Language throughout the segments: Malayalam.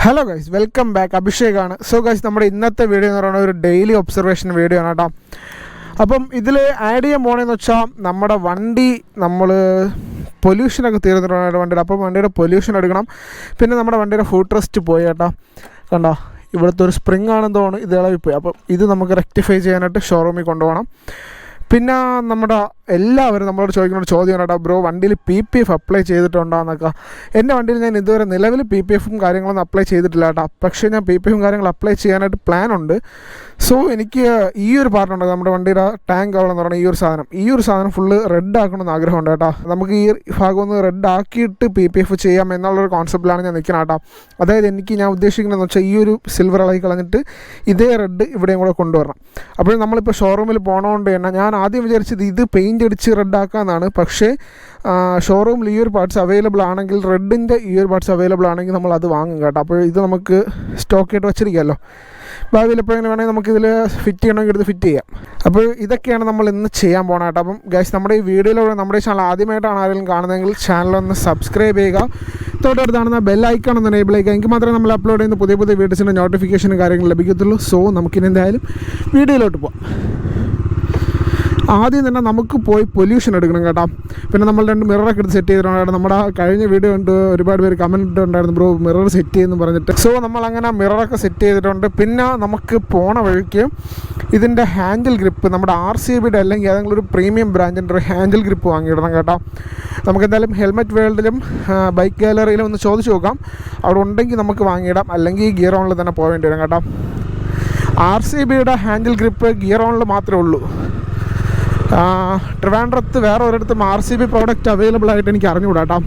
Hello guys, welcome back. അഭിഷേകാണ്. സോ ഗൈസ്, നമ്മുടെ ഇന്നത്തെ വീഡിയോ എന്ന് പറയുന്നത് ഒരു ഡെയിലി ഒബ്സർവേഷൻ വീഡിയോ ആണ് കേട്ടോ. അപ്പം ഇതിൽ ആഡ് ചെയ്യാൻ പോകണമെന്ന് വെച്ചാൽ നമ്മുടെ വണ്ടി പൊല്യൂഷനൊക്കെ തീർന്നിട്ടുണ്ട് വണ്ടിയുടെ. അപ്പം വണ്ടിയുടെ പൊല്യൂഷൻ എടുക്കണം. പിന്നെ നമ്മുടെ വണ്ടിയുടെ ഫുഡ് റെസ്റ്റ് പോയി കേട്ടോ. കണ്ടോ, ഇവിടുത്തെ ഒരു സ്പ്രിങ് ആണെന്ന് തോന്നുന്നു, ഇത് ഇളവിപ്പോയി. അപ്പം ഇത് നമുക്ക് റെക്ടിഫൈ ചെയ്യാനായിട്ട് ഷോറൂമിൽ കൊണ്ടുപോകണം. പിന്നെ എല്ലാവരും നമ്മളോട് ചോദിക്കുന്ന ഒരു ചോദ്യമാണ് കേട്ടോ, ബ്രോ വണ്ടിയിൽ PPF അപ്ലൈ ചെയ്തിട്ടുണ്ടോയെന്നൊക്കെ. എൻ്റെ വണ്ടിയിൽ ഞാൻ ഇതുവരെ നിലവിൽ PPFും കാര്യങ്ങളൊന്നും അപ്ലൈ ചെയ്തിട്ടില്ല കേട്ടോ. പക്ഷേ ഞാൻ PPFും കാര്യങ്ങളും അപ്ലൈ ചെയ്യാനായിട്ട് പ്ലാൻ ഉണ്ട്. സോ എനിക്ക് ഈ ഒരു പാർട്ടുണ്ട്, നമ്മുടെ വണ്ടിയുടെ ടാങ്ക് ആവണമെന്ന് പറഞ്ഞാൽ ഈ ഒരു സാധനം ഫുള്ള് റെഡ് ആക്കണമെന്ന് ആഗ്രഹമുണ്ട് കേട്ടോ. നമുക്ക് ഈ ഭാഗം ഒന്ന് റെഡ് ആക്കിയിട്ട് PPF ചെയ്യാം എന്നുള്ളൊരു കോൺസെപ്റ്റിലാണ് ഞാൻ നിൽക്കുന്നത് കേട്ടോ. അതായത് ഞാൻ ഉദ്ദേശിക്കുന്നതെന്ന് വെച്ചാൽ ഈ ഒരു സിൽവർ ഇളകി കളഞ്ഞിട്ട് ഇതേ റെഡ് ഇവിടെയും കൂടെ കൊണ്ടുവരണം. അപ്പോൾ നമ്മളിപ്പോൾ ഷോറൂമിൽ പോകണതുകൊണ്ട് തന്നെ ഞാൻ ആദ്യം വിചാരിച്ചത് ഇത് പെയിൻ്റ് അടിച്ച് റെഡാക്കാമെന്നാണ്. പക്ഷേ ഷോറൂമിൽ ഈ ഒരു പാർട്സ് അവൈലബിൾ ആണെങ്കിൽ, റെഡിൻ്റെ ഈ ഒരു പാർട്സ് അവൈലബിൾ ആണെങ്കിൽ നമ്മൾ അത് വാങ്ങും കേട്ടോ. അപ്പോൾ ഇത് നമുക്ക് സ്റ്റോക്ക് ആയിട്ട് വെച്ചിരിക്കുമല്ലോ. ഭാവിയിൽ എപ്പോഴെങ്കിലും വേണമെങ്കിൽ നമുക്കിതിൽ ഫിറ്റ് ചെയ്യണമെങ്കിൽ ഇത് ഫിറ്റ് ചെയ്യാം. അപ്പോൾ ഇതൊക്കെയാണ് നമ്മൾ ഇന്ന് ചെയ്യാൻ പോകണം കേട്ടോ. അപ്പം ഗൈസ്, നമ്മുടെ ഈ വീഡിയോയിലൂടെ നമ്മുടെ ചാനൽ ആദ്യമായിട്ടാണ് ആരെങ്കിലും കാണുന്നതെങ്കിൽ ചാനലൊന്ന് സബ്സ്ക്രൈബ് ചെയ്യുക. തൊട്ടടുത്താണെന്ന ബെൽ ഐക്കൺ ഒന്ന് എനേബിൾ ചെയ്യുക. എനിക്ക് മാത്രമേ നമ്മൾ അപ്ലോഡ് ചെയ്യുന്ന പുതിയ വീഡിയോസിൻ്റെ നോട്ടിഫിക്കേഷനും കാര്യങ്ങളും ലഭിക്കത്തുള്ളൂ. സോ നമുക്കിനി എന്തായാലും വീഡിയോയിലോട്ട് പോകാം. ആദ്യം തന്നെ നമുക്ക് പോയി പൊല്യൂഷൻ എടുക്കണം കേട്ടോ. പിന്നെ നമ്മൾ 2 മിററൊക്കെ എടുത്ത് സെറ്റ് ചെയ്തിട്ടുണ്ടായിരുന്നു. നമ്മുടെ കഴിഞ്ഞ വീഡിയോ കണ്ട് ഒരുപാട് പേര് കമൻറ്റ് ഉണ്ടായിരുന്നു, ബ്രോ മിറർ സെറ്റ് ചെയ്യുമെന്ന് പറഞ്ഞിട്ട്. സോ നമ്മളങ്ങനെ മിററൊക്കെ സെറ്റ് ചെയ്തിട്ടുണ്ട്. പിന്നെ നമുക്ക് പോണ വഴിക്ക് ഇതിൻ്റെ ഹാൻഡിൽ ഗ്രിപ്പ്, നമ്മുടെ RCBയുടെ അല്ലെങ്കിൽ ഏതെങ്കിലും ഒരു പ്രീമിയം ബ്രാൻഡിൻ്റെ ഒരു ഹാൻഡിൽ ഗ്രിപ്പ് വാങ്ങിയിടണം കേട്ടോ. നമുക്കെന്തായാലും ഹെൽമെറ്റ് വേൾഡിലും ബൈക്ക് ഗാലറിയിലും ഒന്ന് ചോദിച്ചു നോക്കാം. അവിടെ ഉണ്ടെങ്കിൽ നമുക്ക് വാങ്ങിയിടാം, അല്ലെങ്കിൽ ഗിയർ ഓണിൽ തന്നെ പോകേണ്ടി വരും കേട്ടോ. RCBയുടെ ഹാൻഡിൽ ഗ്രിപ്പ് ഗിയർ ഓണിൽ മാത്രമേ ഉള്ളൂ. ട്രിവാൻഡ്രത്ത് വേറെ ഒരിടത്തും RCB പ്രോഡക്റ്റ് അവൈലബിൾ ആയിട്ട് എനിക്ക് അറിഞ്ഞുകൂടാ കേട്ടോ.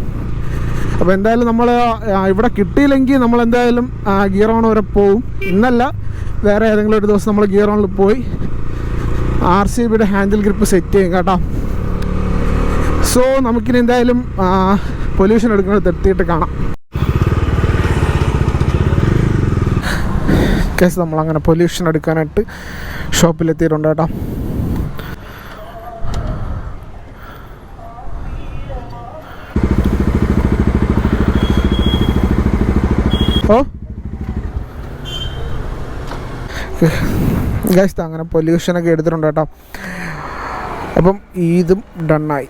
അപ്പോൾ എന്തായാലും നമ്മൾ ഇവിടെ കിട്ടിയില്ലെങ്കിൽ നമ്മൾ എന്തായാലും ഗിയർ ഓൺ വരെ പോവും. ഇന്നല്ല, വേറെ ഏതെങ്കിലും ഒരു ദിവസം നമ്മൾ ഗിയർ ഓണിൽ പോയി RCBയുടെ ഹാൻഡിൽ ഗ്രിപ്പ് സെറ്റ് ചെയ്യും കേട്ടോ. സോ നമുക്കിനി എന്തായാലും പൊല്യൂഷൻ എടുക്കുന്നത് എത്തിയിട്ട് കാണാം. കേസ് നമ്മളങ്ങനെ പൊല്യൂഷൻ എടുക്കാനായിട്ട് ഷോപ്പിലെത്തിയിട്ടുണ്ട് കേട്ടോ. ഗൈസ്, അങ്ങനെ പൊല്യൂഷനൊക്കെ എടുത്തിട്ടുണ്ട് കേട്ടോ. അപ്പം ഇതും ഡണ്ണായി.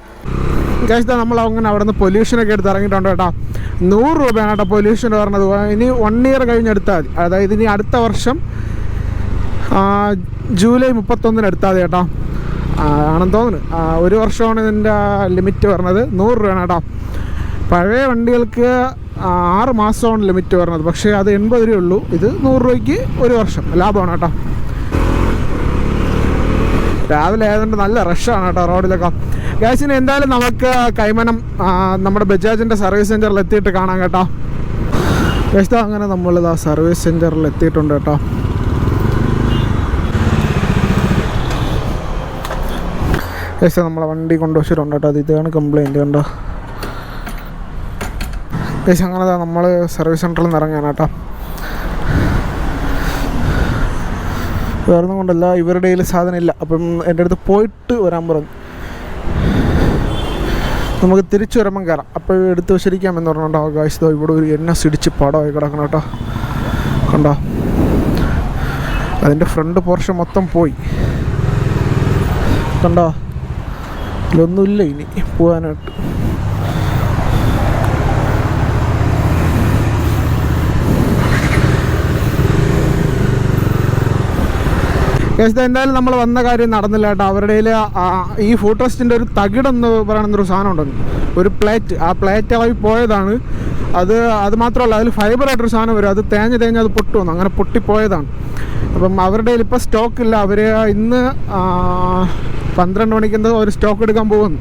ഗൈസ്, നമ്മൾ അങ്ങനെ അവിടെ നിന്ന് പൊല്യൂഷനൊക്കെ എടുത്ത് ഇറങ്ങിയിട്ടുണ്ട് കേട്ടോ. 100 രൂപയാണ് കേട്ടോ പൊല്യൂഷൻ പറഞ്ഞത്. ഇനി 1 ഇയർ കഴിഞ്ഞെടുത്താൽ മതി. അതായത് ഇനി അടുത്ത വർഷം ജൂലൈ 31 എടുത്താൽ മതി കേട്ടോ. ആണെന്ന് തോന്നുന്നു. 1 വർഷമാണ് ഇതിൻ്റെ ലിമിറ്റ് പറഞ്ഞത്. 100 രൂപയാണ് കേട്ടോ. പഴയ വണ്ടികൾക്ക് 6 മാസമാണ് ലിമിറ്റ് പറഞ്ഞത്. പക്ഷേ അത് 80 രൂപയുള്ളൂ. ഇത് 100 രൂപയ്ക്ക് 1 വർഷം ലാഭമാണ് കേട്ടോ. രാവിലെ ആയതുകൊണ്ട് നല്ല റഷാണ് കേട്ടോ റോഡിലൊക്കെ. ഗ്യാസിന് എന്തായാലും നമുക്ക് കൈമനം നമ്മുടെ ബജാജിൻ്റെ സർവീസ് സെൻറ്ററിൽ എത്തിയിട്ട് കാണാം കേട്ടോ. ഗ്യാസ്, അങ്ങനെ നമ്മളിതാ സർവീസ് സെൻറ്ററിൽ എത്തിയിട്ടുണ്ട് കേട്ടോ. ഗ്യാസ്, നമ്മളെ വണ്ടി കൊണ്ടുവച്ചിട്ടുണ്ട് കേട്ടോ. അത് ഇതാണ് കംപ്ലൈൻറ്റ് കണ്ടോ. ഗ്യാസ്, അങ്ങനെ നമ്മൾ സർവീസ് സെൻറ്ററിൽ നിന്ന് ഇറങ്ങാൻ കേട്ടോ. വേറൊന്നും കൊണ്ടല്ല, ഇവരുടെ കയ്യിൽ സാധനം ഇല്ല. അപ്പം എൻ്റെ അടുത്ത് പോയിട്ട് വരാൻ പറഞ്ഞു. നമുക്ക് തിരിച്ചു വരുമ്പം കയറാം. അപ്പോൾ എടുത്ത് വെച്ചിരിക്കാമെന്ന് പറഞ്ഞിട്ടുണ്ടോ. ഗായ്സ്, ഇവിടെ ഒരു NS ഇടിച്ച് പടമായി കിടക്കണം കേട്ടോ. കണ്ടോ, അതിൻ്റെ ഫ്രണ്ട് പോർഷൻ മൊത്തം പോയി. കണ്ടോ, ഇതിലൊന്നുമില്ല ഇനി പോകാനായിട്ട്. എന്തായാലും നമ്മൾ വന്ന കാര്യം നടന്നില്ല കേട്ടോ. അവരുടെ ഈ ഫുഡ് റെസ്റ്റിൻ്റെ ഒരു തകിടെന്ന് പറയുന്നൊരു സാധനം ഉണ്ടെന്ന്, ഒരു പ്ലേറ്റ്. ആ പ്ലേറ്റ് ആയി പോയതാണ്. അത് മാത്രമല്ല, അതിൽ ഫൈബറായിട്ടൊരു സാധനം വരും. അത് തേഞ്ഞ് അത് പൊട്ടുവന്നു. അങ്ങനെ പൊട്ടിപ്പോയതാണ്. അപ്പം അവരുടെ ഇപ്പോൾ സ്റ്റോക്കില്ല. അവർ ഇന്ന് 12 മണിക്ക് എന്തോ ഒരു സ്റ്റോക്ക് എടുക്കാൻ പോകുന്നു.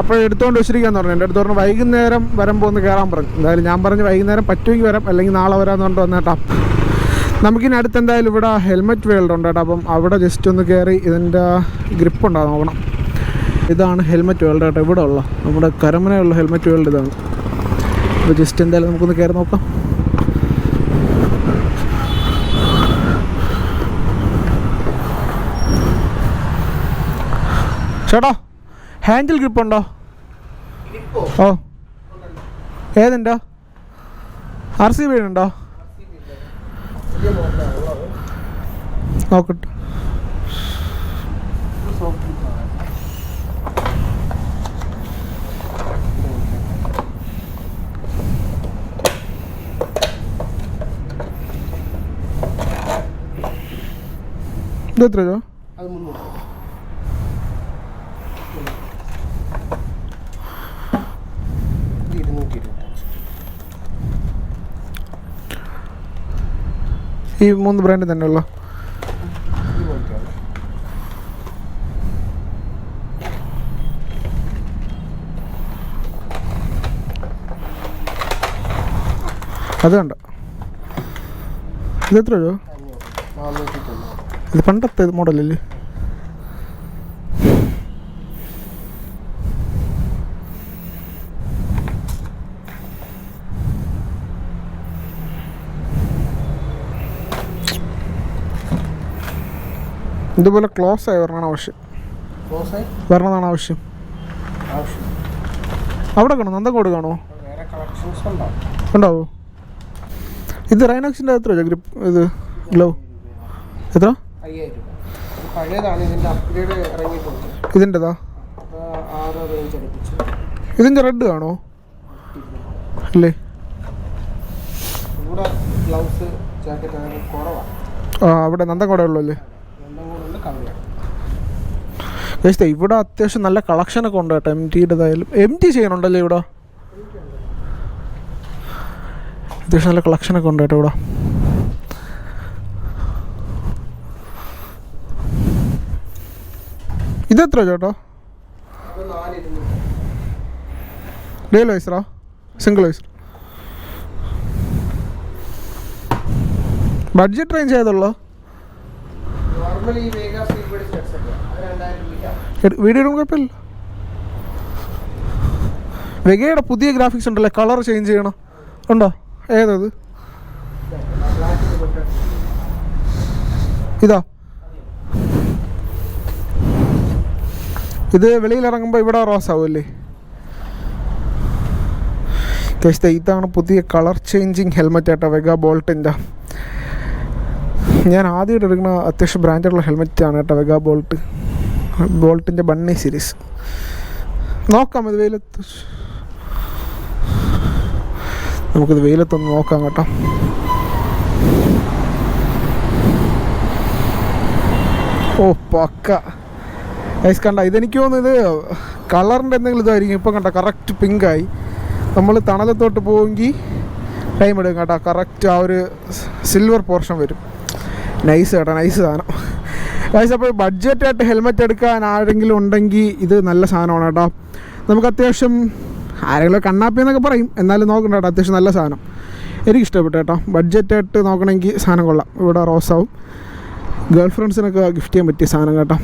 അപ്പോൾ എടുത്തുകൊണ്ട് വെച്ചിരിക്കാന്ന് പറഞ്ഞു. എൻ്റെ അടുത്ത് പറഞ്ഞു വൈകുന്നേരം വരുമ്പോൾ ഒന്ന് കയറാൻ പറഞ്ഞു. എന്തായാലും ഞാൻ പറഞ്ഞു വൈകുന്നേരം പറ്റുമെങ്കിൽ വരാം, അല്ലെങ്കിൽ നാളെ വരാമെന്ന് കൊണ്ട് വന്നേട്ടാ. നമുക്കിനി അടുത്ത് എന്തായാലും ഇവിടെ ഹെൽമെറ്റ് വേൾഡ് ഉണ്ട് കേട്ടോ. അപ്പം അവിടെ ജസ്റ്റ് ഒന്ന് കയറി ഇതിൻ്റെ ഗ്രിപ്പ് ഉണ്ടാകും നോക്കണം. ഇതാണ് ഹെൽമെറ്റ് വേൾഡ് കേട്ടോ. ഇവിടെ ഉള്ള നമ്മുടെ കരമനയുള്ള ഹെൽമെറ്റ് വേൾഡ് ഇതാണ്. അപ്പോൾ ജസ്റ്റ് എന്തായാലും നമുക്കൊന്ന് കയറി നോക്കാം. ചേട്ടാ, ഹാൻഡിൽ ഗ്രിപ്പ് ഉണ്ടോ? ഓ, ഏതുണ്ടോ? RCB ഉണ്ടോ? നോക്കട്ടെ. ഇതെത്ര രൂപ? ഈ 3 ബ്രാൻഡ് തന്നെയുള്ള അത് കണ്ട. ഇതെത്ര രൂപ? ഇത് പണ്ടത്തെ മോഡലല്ലേ? ഇതുപോലെ ക്ലോസ് ആയി വരണമാണ് ആവശ്യം. വരണതാണ് ആവശ്യം. അവിടെ കാണോ? നന്ദങ്കോട് കാണോ? ഉണ്ടാവോ? ഇത് റൈനോക്സിൻ്റെ എത്ര രൂപ ഗ്രിപ്പ്? ഇത് ഗ്ലോ എത്ര? ഇതിൻ്റെതാ? ഇതിൻ്റെ റെഡ് കാണോ? അല്ലേ? ആ അവിടെ നന്ദങ്കോട ഉള്ളൂ അല്ലേ? ഇവിടെ അത്യാവശ്യം നല്ല കളക്ഷനൊക്കെ ഉണ്ട് കേട്ടോ. MTയുടേതായാലും MT ചെയ്യണുണ്ടല്ലേ ഇവിടെ? അത്യാവശ്യം നല്ല കളക്ഷനൊക്കെ ഉണ്ട് കേട്ടോ ഇവിടെ. ഇതെത്ര ചേട്ടാ? ഡെയിൽ വൈസറാ? Single visor? ബഡ്ജറ്റ് റേഞ്ച് ഏതുള്ളൂ? വീഡിയോ ഇടും കുഴപ്പമില്ല. വെഗയുടെ പുതിയ ഗ്രാഫിക്സ് ഉണ്ടല്ലേ, കളർ ചേഞ്ച് ചെയ്യണം ഉണ്ടോ? ഏതത്? ഇതാ? ഇത് വെളിയിലിറങ്ങുമ്പോൾ ഇവിടെ റോസ് ആവുമല്ലേ? ഇതാണ് പുതിയ കളർ ചേഞ്ചിങ് ഹെൽമെറ്റ് ആട്ടോ, വെഗ ബോൾട്ടിൻ്റെ. ഞാൻ ആദ്യമായിട്ട് എടുക്കുന്ന അത്യാവശ്യം ബ്രാൻഡുള്ള ഹെൽമെറ്റാണ് കേട്ടോ, വെഗ ബോൾട്ടിൻ്റെ ബണ്ണി സീരീസ്. നോക്കാം ഇത് വെയിലത്ത്, നമുക്കിത് വെയിലത്തൊന്ന് നോക്കാം കേട്ടോ. ഓ പക്ക ഐസ് കണ്ട. ഇതെനിക്ക് തോന്നുന്നു ഇത് കളറിൻ്റെ എന്തെങ്കിലും ഇതായിരിക്കും. ഇപ്പം കണ്ട കറക്റ്റ് പിങ്കായി. നമ്മൾ തണലത്തോട്ട് പോവുമെങ്കിൽ ടൈം എടുക്കും കേട്ടോ. കറക്റ്റ് ആ ഒരു സിൽവർ പോർഷൻ വരും. നൈസ് കേട്ടോ, നൈസ് സാധനം ഗൈസ്. അപ്പോൾ ബഡ്ജറ്റായിട്ട് ഹെൽമെറ്റ് എടുക്കാൻ ആരെങ്കിലും ഉണ്ടെങ്കിൽ ഇത് നല്ല സാധനമാണ് കേട്ടോ. നമുക്ക് അത്യാവശ്യം ആരെങ്കിലും കണ്ണാപ്പി എന്നൊക്കെ പറയും, എന്നാലും നോക്കണ്ട കേട്ടോ, അത്യാവശ്യം നല്ല സാധനം. എനിക്കിഷ്ടപ്പെട്ടു കേട്ടോ. ബഡ്ജറ്റായിട്ട് നോക്കണമെങ്കിൽ സാധനം കൊള്ളാം. ഇവിടെ റോസാവും ഗേൾ ഫ്രണ്ട്സിനൊക്കെ ഗിഫ്റ്റ് ചെയ്യാൻ പറ്റിയ സാധനം കേട്ടോ.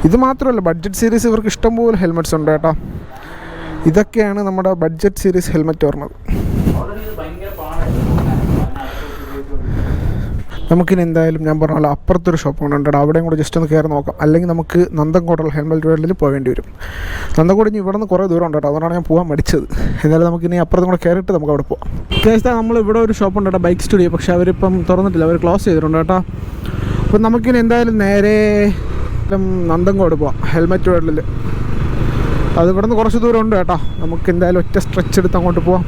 ഇത് മാത്രമല്ല, ബഡ്ജറ്റ് സീരീസ് ഇവർക്ക് ഇഷ്ടംപോലെ ഹെൽമെറ്റ്സ് ഉണ്ട് കേട്ടോ. ഇതൊക്കെയാണ് നമ്മുടെ ബഡ്ജറ്റ് സീരീസ് ഹെൽമെറ്റ് പറഞ്ഞത്. നമുക്കിനി എന്തായാലും ഞാൻ പറഞ്ഞ പോലെ അപ്പുറത്തൊരു ഷോപ്പ് ഉണ്ട് കേട്ടോ, അവിടെയും കൂടെ ജസ്റ്റ് ഒന്ന് കയറി നോക്കാം. അല്ലെങ്കിൽ നമുക്ക് നന്ദൻകോടുള്ള ഹെൽമെറ്റ് വേൾഡിൽ പോകേണ്ടി വരും. നന്ദൻകോട് ഇനി ഇവിടെ നിന്ന് കുറേ ദൂരം ഉണ്ട് കേട്ടോ, അതുകൊണ്ടാണ് ഞാൻ പോകാൻ മടിച്ചത്. എന്നാലും നമുക്കിനി അപ്പുറത്തും കൂടെ കയറിയിട്ട് നമുക്ക് അവിടെ പോകാം. കേസ് നമ്മൾ ഇവിടെ ഒരു ഷോപ്പ് ഉണ്ട് കേട്ടോ, ബൈക്ക് സ്റ്റുഡിയോ. പക്ഷേ അവരിപ്പം തുറന്നിട്ടില്ല, അവർ ക്ലോസ് ചെയ്തിട്ടുണ്ട് കേട്ടോ. അപ്പം നമുക്കിനി എന്തായാലും നേരെ നന്ദൻകോട് പോവാം ഹെൽമെറ്റ് വേൾഡിൽ. അത് ഇവിടെ നിന്ന് കുറച്ച് ദൂരം ഉണ്ട് കേട്ടോ. നമുക്ക് എന്തായാലും ഒറ്റ സ്ട്രെച്ച് എടുത്ത് അങ്ങോട്ട് പോവാം.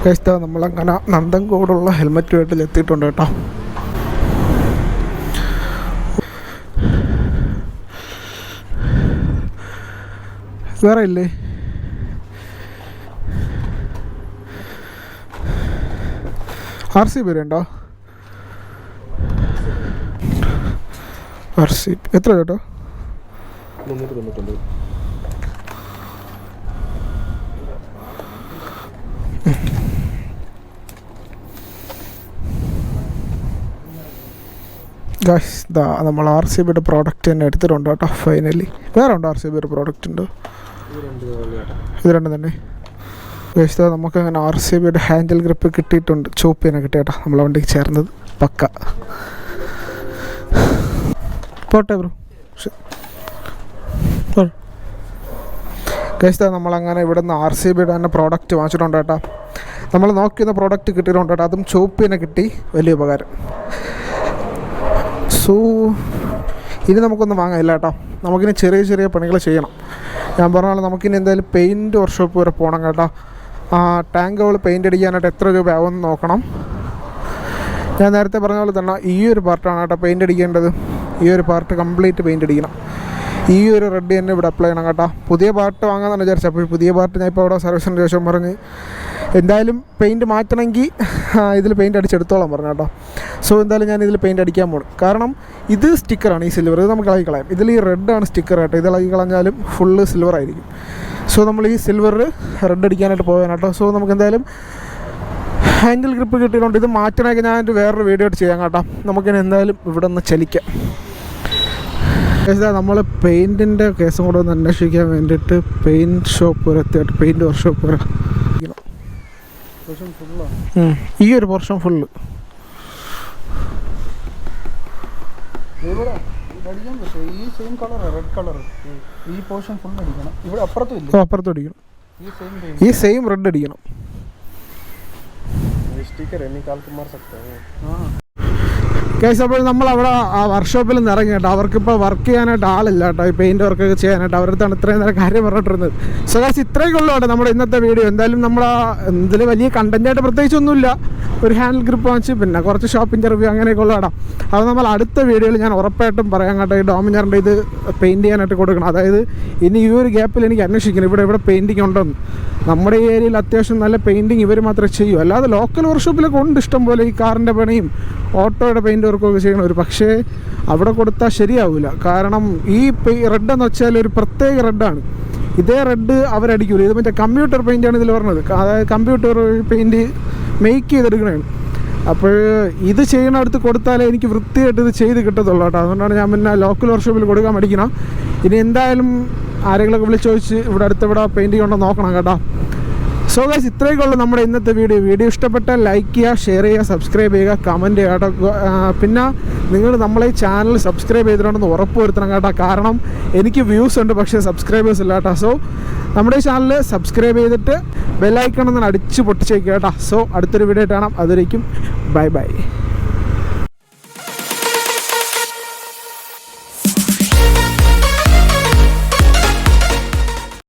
കേസ് നമ്മളങ്ങനെ നന്ദൻകോടുള്ള ഹെൽമെറ്റ് വേൾഡിൽ എത്തിയിട്ടുണ്ട് കേട്ടോ. വേറെ ഇല്ലേ? RCB ഉണ്ടോ? RCB എത്ര കേട്ടോ? 399. ഗായ്സ് ഇതാ നമ്മൾ RCBയുടെ പ്രോഡക്റ്റ് തന്നെ എടുത്തിട്ടുണ്ട് കേട്ടോ ഫൈനലി. വേറെ ഉണ്ടോ RCBയുടെ പ്രോഡക്റ്റ് ഉണ്ട്? ഇത് രണ്ടും തന്നെ. ഗായ്സ് നമുക്ക് അങ്ങനെ RCBയുടെ ഹാൻഡിൽ ഗ്രിപ്പ് കിട്ടിയിട്ടുണ്ട്. ചോപ്പിനെ കിട്ടി കേട്ടോ, നമ്മളെ വണ്ടിക്ക് ചേർന്നത്. പക്ക പോട്ടെ ബ്രോ. ഗായ്സ് നമ്മളങ്ങനെ ഇവിടെ നിന്ന് RCBയുടെ തന്നെ പ്രോഡക്റ്റ് വാങ്ങിച്ചിട്ടുണ്ട് കേട്ടോ. നമ്മൾ നോക്കുന്ന പ്രോഡക്റ്റ് കിട്ടിയിട്ടുണ്ട് കേട്ടോ. അതും ചുവപ്പ് തന്നെ കിട്ടി, വലിയ ഉപകാരം. സോ ഇനി നമുക്കൊന്നും വാങ്ങാനില്ല കേട്ടോ. നമുക്കിനി ചെറിയ ചെറിയ പണികൾ ചെയ്യണം. ഞാൻ പറഞ്ഞാൽ നമുക്കിനി എന്തായാലും പെയിൻറ്റ് വർക്ക്ഷോപ്പ് വരെ പോകണം കേട്ടോ. ടാങ്കുകൾ പെയിൻ്റ് അടിക്കാനായിട്ട് എത്ര രൂപ ആവുമെന്ന് നോക്കണം. ഞാൻ നേരത്തെ പറഞ്ഞ പോലെ തന്നെ ഈ ഒരു പാർട്ടാണ് കേട്ടോ പെയിൻ്റ് അടിക്കേണ്ടത്. ഈ ഒരു പാർട്ട് കംപ്ലീറ്റ് പെയിൻ്റ് അടിക്കണം. ഈ ഒരു റെഡ് തന്നെ ഇവിടെ അപ്ലൈ ചെയ്യണം കേട്ടോ. പുതിയ പാർട്ട് വാങ്ങാമെന്നാണ് വിചാരിച്ചത്. അപ്പോൾ പുതിയ പാർട്ട് ഞാൻ ഇപ്പോൾ അവിടെ സർവീസിൻ്റെ ശേഷം പറഞ്ഞ് എന്തായാലും പെയിൻറ്റ് മാറ്റണമെങ്കിൽ ഇതിൽ പെയിൻറ്റ് അടിച്ചെടുത്തോളാം പറഞ്ഞു കേട്ടോ. സോ എന്തായാലും ഞാൻ ഇതിൽ പെയിൻറ്റ് അടിക്കാൻ പോകും. കാരണം ഇത് സ്റ്റിക്കറാണ്, ഈ സിൽവർ, ഇത് നമുക്ക് ഇളകി കളയാം. ഇതിൽ ഈ റെഡാണ് സ്റ്റിക്കർ കേട്ടോ. ഇത് ഇളകി കളഞ്ഞാലും ഫുള്ള് സിൽവർ ആയിരിക്കും. സോ നമ്മൾ ഈ സിൽവർ റെഡ് അടിക്കാനായിട്ട് പോകാൻ കേട്ടോ. സോ നമുക്ക് എന്തായാലും ഹാൻഡിൽ ഗ്രിപ്പ് കിട്ടിയിട്ടുണ്ട്. ഇത് മാറ്റണമൊക്കെ ഞാൻ വേറൊരു വീഡിയോ ആയിട്ട് ചെയ്യാം കേട്ടോ. നമുക്കിനി എന്തായാലും ഇവിടെ നിന്ന് ചലിക്കാം. നമ്മൾ പെയിൻറ്റിൻ്റെ കേസും കൂടെ ഒന്ന് അന്വേഷിക്കാൻ വേണ്ടിയിട്ട് പെയിൻറ്റ് ഷോപ്പ് വരെ എത്തിയിട്ട് പെയിൻറ്റ് വർക്ക്ഷോപ്പ് വരെ ഈ ഒരു പോർഷൻ ഫുള്ള് ഈ സെയിം കളർ റെഡ് കളർ ഈ പോർഷൻ ഫുൾ അടിക്കണം. ഇവിടെ അപ്പുറത്തും ഇല്ല, അപ്പുറത്തും അടിക്കണം. ഈ സെയിം റെഡ് അടിക്കണം. स्टिकर है निकाल के मार सकते हैं. കേസ് അപ്പോൾ നമ്മളവിടെ ആ വർക്ക്ഷോപ്പിൽ നിന്ന് ഇറങ്ങി കേട്ടോ. അവർക്കിപ്പോൾ വർക്ക് ചെയ്യാനായിട്ട് ആളില്ല കേട്ടോ. ഈ പെയിൻറ്റ് വർക്കൊക്കെ ചെയ്യാനായിട്ട് അവരടുത്താണ് ഇത്രയും നേരം കാര്യം പറഞ്ഞിട്ടിരുന്നത്. സോ ഗൈസ് ഇത്രയൊക്കെ ഉള്ളൂ കേട്ടോ നമ്മുടെ ഇന്നത്തെ വീഡിയോ. എന്തായാലും നമ്മൾ ഇതിൽ വലിയ കണ്ടൻറ്റായിട്ട് പ്രത്യേകിച്ചൊന്നുമില്ല. ഒരു ഹാൻഡിൽ ഗ്രിപ്പ് വാങ്ങിച്ച് പിന്നെ കുറച്ച് ഷോപ്പിംഗ് റിവ്യൂ അങ്ങനെയൊക്കെ ഉള്ള കേട്ടോ. അത് നമ്മൾ അടുത്ത വീഡിയോയിൽ ഞാൻ ഉറപ്പായിട്ടും പറയാം കേട്ടോ. ഈ ഡോമിനാറിൻ്റെ ഇത് പെയിൻറ്റ് ചെയ്യാനായിട്ട് കൊടുക്കണം. അതായത് ഇനി ഈ ഒരു ഗ്യാപ്പിൽ എനിക്ക് അന്വേഷിക്കണം ഇവിടെ പെയിൻറ്റിങ് ഉണ്ടെന്ന്. നമ്മുടെ ഈ ഏരിയയിൽ അത്യാവശ്യം നല്ല പെയിൻറ്റിങ് ഇവർ മാത്രമേ ചെയ്യൂ. അല്ലാതെ ലോക്കൽ വർക്ക്ഷോപ്പിലൊക്കെ ഉണ്ട് ഇഷ്ടം പോലെ ഈ കാറിൻ്റെ പണിയും ഓട്ടോയുടെ പെയിൻറ്റ് വർക്കൊക്കെ ചെയ്യണവർ. പക്ഷേ അവിടെ കൊടുത്താൽ ശരിയാവില്ല. കാരണം ഈ റെഡ് എന്ന് വെച്ചാൽ ഒരു പ്രത്യേക റെഡാണ്. ഇതേ റെഡ് അവരടിക്കൂല. ഇത് മറ്റേ കമ്പ്യൂട്ടർ പെയിൻ്റാണ് ഇതിൽ പറഞ്ഞത്. അതായത് കമ്പ്യൂട്ടർ പെയിൻറ്റ് മേക്ക് ചെയ്തെടുക്കണതാണ്. അപ്പോൾ ഇത് ചെയ്യണടുത്ത് കൊടുത്താലേ എനിക്ക് വൃത്തിയായിട്ട് ഇത് ചെയ്ത് കിട്ടത്തുള്ളൂ കേട്ടോ. അതുകൊണ്ടാണ് ഞാൻ പിന്നെ ലോക്കൽ വർക്ക്ഷോപ്പിൽ കൊടുക്കാൻ പഠിക്കണം. ഇനി എന്തായാലും ആരെങ്കിലുമൊക്കെ വിളിച്ച് ചോദിച്ച് ഇവിടെ പെയിൻറ്റിങ് ഉണ്ടോ നോക്കണം കേട്ടോ. സോ ഗൈസ് ഇത്രയൊക്കെ ഉള്ളൂ നമ്മുടെ ഇന്നത്തെ വീഡിയോ ഇഷ്ടപ്പെട്ടാൽ ലൈക്ക് ചെയ്യുക, ഷെയർ ചെയ്യുക, സബ്സ്ക്രൈബ് ചെയ്യുക, കമൻറ്റ് ചെയ്യുക കേട്ടോ. പിന്നെ നിങ്ങൾ നമ്മളെ ഈ ചാനൽ സബ്സ്ക്രൈബ് ചെയ്തിട്ടുണ്ടെന്ന് ഉറപ്പ് വരുത്തണം കേട്ടോ. കാരണം എനിക്ക് വ്യൂസ് ഉണ്ട് പക്ഷേ സബ്സ്ക്രൈബേഴ്സ് ഇല്ല കേട്ടോ. സോ നമ്മുടെ ഈ ചാനൽ സബ്സ്ക്രൈബ് ചെയ്തിട്ട് ബെല്ലൈക്കൺ ഒന്ന് അടിച്ച് പൊട്ടിച്ചേക്കുക കേട്ടോ. സോ അടുത്തൊരു വീഡിയോ ആയിട്ട് കാണാം. അതുവരേക്കും ബൈ.